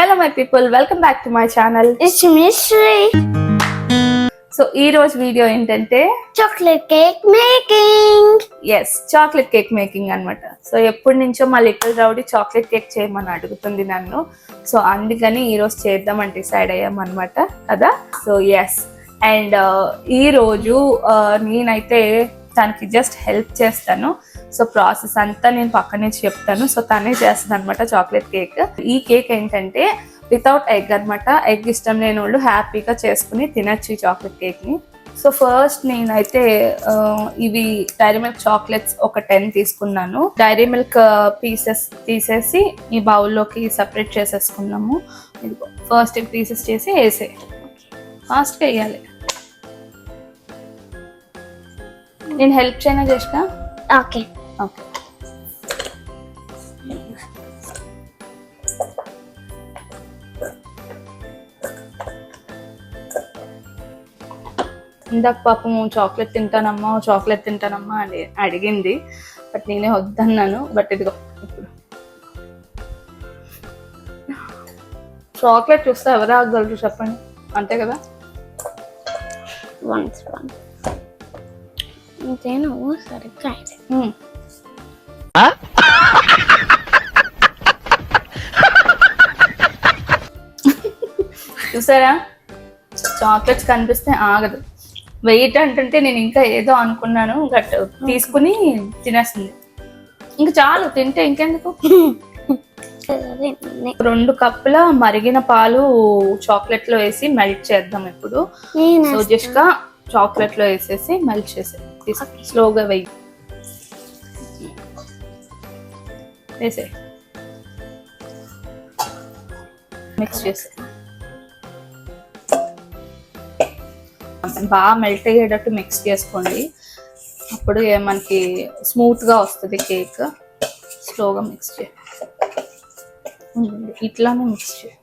Hello my people, welcome back to my channel. It's mystery. So ee roju video entante Chocolate cake making. yes, chocolate cake making anamata. So eppudi nuncho ma little rowdy chocolate cake cheyamani adugutundi nannu. So andukani ee roju cheddam ante decide ayyam anamata kada. So yes, and ee roju nenaithe తనకి just help చేస్తాను. So process అంతా నేను పక్క నుంచి చెప్తాను. So తనే చేస్తుంది అనమాట చాక్లెట్ కేక్. ఈ కేక్ ఏంటంటే వితౌట్ ఎగ్ అనమాట. ఎగ్ ఇష్టం లేని వాళ్ళు హ్యాపీగా చేసుకుని తినచ్చు ఈ చాక్లెట్ కేక్ని. సో ఫస్ట్ నేనైతే ఇవి డైరీ మిల్క్ చాక్లెట్స్ ఒక 10 తీసుకున్నాను. డైరీ మిల్క్ పీసెస్ తీసేసి ఈ బౌల్లోకి సపరేట్ చేసేసుకున్నాము. ఫస్ట్ పీసెస్ చేసి వేసే ఫాస్ట్గా వేయాలి. నేను హెల్ప్ చేయనా జస్ట్? Okay okay. ఇందాక పాపం చాక్లెట్ తింటానమ్మా అని అడిగింది. బట్ నేనే వద్దన్నాను. బట్ ఇదిగో ఇప్పుడు చాక్లెట్ చూస్తే ఎవరు ఆగలరు చెప్పండి, అంతే కదా. అంతేనా? సరిగ్గా చూసారా, చాక్లెట్స్ కనిపిస్తే ఆగదు. వెయిట్ అంటుంటే నేను ఇంకా ఏదో అనుకున్నాను, బట్ తీసుకుని తినేస్తుంది. ఇంకా చాలు, తింటే ఇంకెందుకు. 2 కప్పుల మరిగిన పాలు చాక్లెట్ లో వేసి మెల్ట్ చేద్దాం ఇప్పుడు. సో జస్ట్ గా చాక్లెట్ లో వేసేసి మెల్ట్ చేసే స్లోగా వేసే మిక్స్ చేసే బాగా మెల్ట్ అయ్యేటట్టు మిక్స్ చేసుకోండి. అప్పుడు మనకి స్మూత్ గా వస్తుంది కేక్. స్లోగా మిక్స్ చేయండి, ఇట్లానే మిక్స్ చేయండి.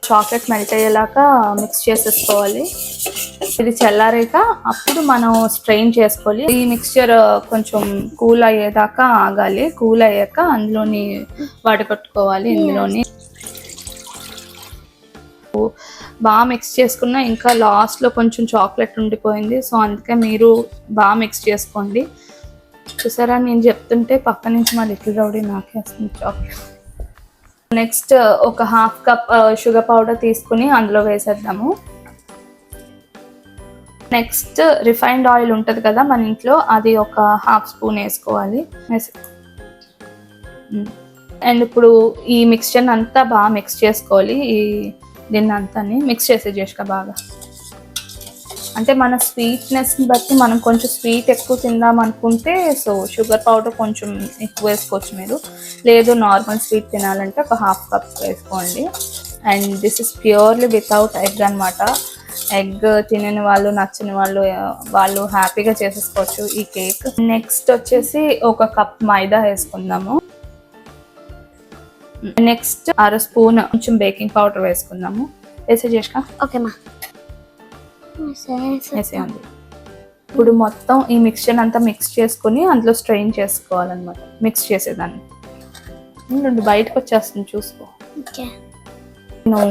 చాక్లెట్ మెల్ట్ అయ్యేలాగా మిక్స్ చేసేసుకోవాలి. ఇది చల్లారాక అప్పుడు మనం స్ట్రెయిన్ చేసుకోవాలి. ఈ మిక్స్చర్ కొంచెం కూల్ అయ్యేదాకా ఆగాలి. కూల్ అయ్యాక అందులోని వడకట్టుకోవాలి. ఇందులోని బాగా మిక్స్ చేసుకున్నా ఇంకా లాస్ట్లో కొంచెం చాక్లెట్ ఉండిపోయింది. సో అందుకే మీరు బాగా మిక్స్ చేసుకోండి. చూసారా, నేను చెప్తుంటే పక్క నుంచి మా లిటిల్ రౌడీ నాకేస్తుంది చాక్లెట్. నెక్స్ట్ ఒక 1/2 కప్ షుగర్ పౌడర్ తీసుకుని అందులో వేసేద్దాము. నెక్స్ట్ రిఫైన్డ్ ఆయిల్ ఉంటుంది కదా మన ఇంట్లో, అది ఒక 1/2 స్పూన్ వేసుకోవాలి. అండ్ ఇప్పుడు ఈ మిక్స్చర్ అంతా బాగా మిక్స్ చేసుకోవాలి. దీన్ని అంతా మిక్స్ చేసేక బాగా, అంటే మన స్వీట్నెస్ని బట్టి మనం కొంచెం స్వీట్ ఎక్కువ తిందాం అనుకుంటే సో షుగర్ పౌడర్ కొంచెం ఎక్కువ వేసుకోవచ్చు మీరు. లేదు నార్మల్ స్వీట్ తినాలంటే ఒక 1/2 కప్ వేసుకోండి. And this is purely without egg అనమాట. ఎగ్ తినని వాళ్ళు, నచ్చని వాళ్ళు హ్యాపీగా చేసేసుకోవచ్చు ఈ కేక్. నెక్స్ట్ వచ్చేసి 1 కప్ మైదా వేసుకుందాము. నెక్స్ట్ 1/2 స్పూన్ కొంచెం బేకింగ్ పౌడర్ వేసుకుందాము. వేసేక ఓకేమా వేసేయండి. ఇప్పుడు మొత్తం ఈ మిక్స్చర్ అంతా మిక్స్ చేసుకుని అందులో స్ట్రెయిన్ చేసుకోవాలన్నమాట. మిక్స్ చేసేదాన్ని బయటకు వచ్చేస్తుంది చూసుకో. నేను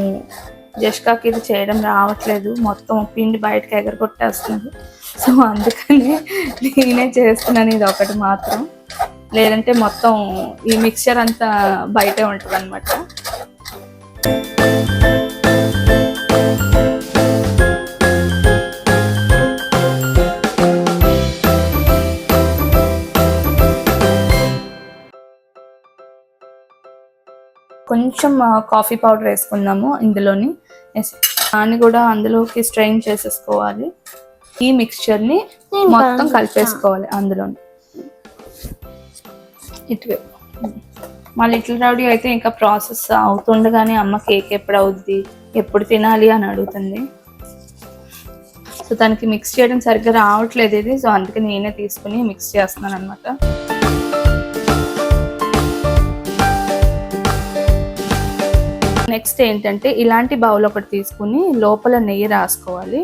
జష్కాకి ఇది చేయడం రావట్లేదు, మొత్తం పిండి బయటకు ఎగరగొట్టేస్తుంది. సో అందుకని నేనే చేస్తున్నాను ఇది ఒకటి మాత్రం. లేదంటే మొత్తం ఈ మిక్స్చర్ అంతా బయటే ఉంటుంది అనమాట. కొంచెం కాఫీ పౌడర్ వేసుకుందాము ఇందులోని. దాన్ని కూడా అందులోకి స్ట్రెయిన్ చేసేసుకోవాలి. ఈ మిక్స్చర్ని మొత్తం కలిపేసుకోవాలి అందులోని. ఇటువైపు మా లిటిల్ రౌడీ అయితే ఇంకా ప్రాసెస్ అవుతుండగానే అమ్మ కేక్ ఎప్పుడు అవుద్ది, ఎప్పుడు తినాలి అని అడుగుతుంది. సో దానికి మిక్స్ చేయడం సరిగ్గా రావట్లేదు ఇది. సో అందుకే నేనే తీసుకుని మిక్స్ చేస్తున్నాను అనమాట. నెక్స్ట్ ఏంటంటే ఇలాంటి బౌల్ ఒకటి తీసుకుని లోపల నెయ్యి రాసుకోవాలి.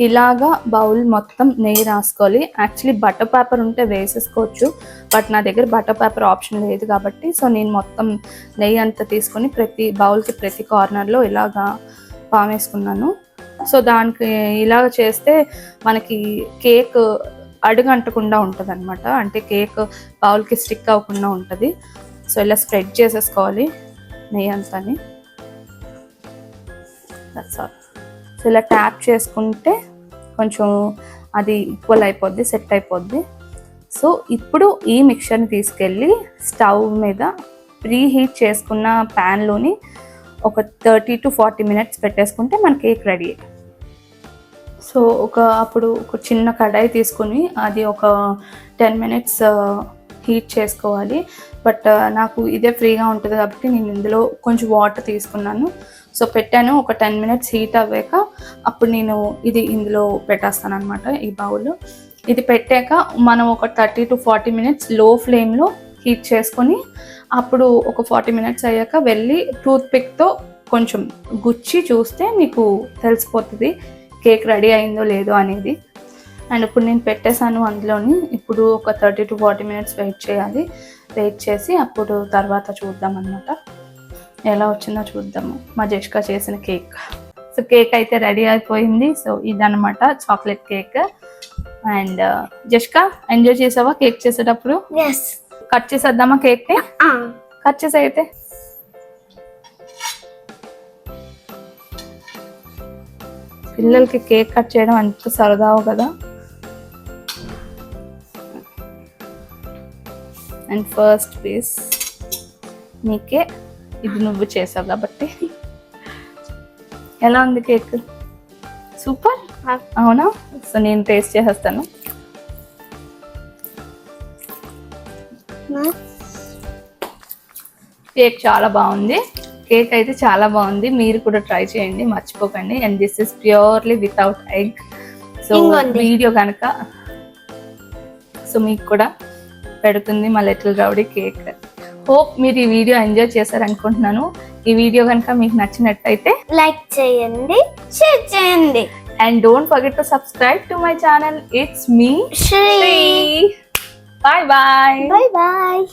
ఇలాగా బౌల్ మొత్తం నెయ్యి రాసుకోవాలి. యాక్చువల్లీ బటర్ పేపర్ ఉంటే వేసేసుకోవచ్చు, బట్ నా దగ్గర బటర్ పేపర్ ఆప్షన్ లేదు కాబట్టి సో నేను మొత్తం నెయ్యి అంతా తీసుకొని ప్రతి బౌల్కి ప్రతి కార్నర్లో ఇలాగా పామేసుకున్నాను. సో దానికి ఇలాగ చేస్తే మనకి కేక్ అడుగంటకుండా ఉంటుంది అనమాట, అంటే కేక్ బౌల్కి స్టిక్ అవ్వకుండా ఉంటుంది. సో ఇలా స్ప్రెడ్ చేసేసుకోవాలి నెయ్యి అంతాని. That's all. సో ఇలా ట్యాప్ చేసుకుంటే కొంచెం అది ఈక్వల్ అయిపోద్ది, సెట్ అయిపోద్ది. సో ఇప్పుడు ఈ మిక్చర్ని తీసుకెళ్ళి స్టవ్ మీద ప్రీ హీట్ చేసుకున్న ప్యాన్లోని ఒక 30 to 40 minutes పెట్టేసుకుంటే మన కేక్ రెడీ. సో అప్పుడు ఒక చిన్న కడాయి తీసుకొని అది ఒక 10 minutes హీట్ చేసుకోవాలి. బట్ నాకు ఇదే ఫ్రీగా ఉంటుంది కాబట్టి నేను ఇందులో కొంచెం వాటర్ తీసుకున్నాను. సో పెట్టాను. ఒక 10 minutes హీట్ అవ్వాక అప్పుడు నేను ఇది ఇందులో పెట్టేస్తాను అనమాట, ఈ బౌల్. ఇది పెట్టాక మనం ఒక 30 to 40 minutes లో ఫ్లేమ్లో హీట్ చేసుకొని అప్పుడు ఒక 40 minutes అయ్యాక వెళ్ళి టూత్ పిక్తో కొంచెం గుచ్చి చూస్తే మీకు తెలిసిపోతుంది కేక్ రెడీ అయిందో లేదో అనేది. అండ్ ఇప్పుడు నేను పెట్టేశాను అందులోని. ఇప్పుడు ఒక 30 to 40 minutes వెయిట్ చేయాలి. వెయిట్ చేసి అప్పుడు తర్వాత చూద్దాం అన్నమాట, ఎలా వచ్చిందో చూద్దాము మా జెష్కా చేసిన కేక్. సో కేక్ అయితే రెడీ అయిపోయింది. సో ఇదన్నమాట చాక్లెట్ కేక్. అండ్ జెష్కా ఎంజాయ్ చేసావా కేక్ చేసేటప్పుడు? కట్ చేసేద్దామా కేక్ని? కట్ చేసే అయితే. పిల్లలకి కేక్ కట్ చేయడం ఎంత సరదావు కదా. అండ్ ఫస్ట్ పీస్ నీకే, ఇది నువ్వు చేసావు కాబట్టి. ఎలా ఉంది కేక్? సూపర్, అవునా? సో నేను టేస్ట్ చేసేస్తాను. కేక్ చాలా బాగుంది. కేక్ అయితే చాలా బాగుంది. మీరు కూడా ట్రై చేయండి, మర్చిపోకండి. And this is purely without egg. So video కనుక సో మీకు కూడా పెడుతుంది మా లిటిల్ రౌడీ కేక్. హోప్ మీరు ఈ వీడియో ఎంజాయ్ చేశారనుకుంటున్నాను. ఈ వీడియో కనుక మీకు నచ్చినట్టయితే లైక్ చేయండి, షేర్ చేయండి. And don't forget to subscribe to my channel. It's me Sri. Bye bye. Bye bye.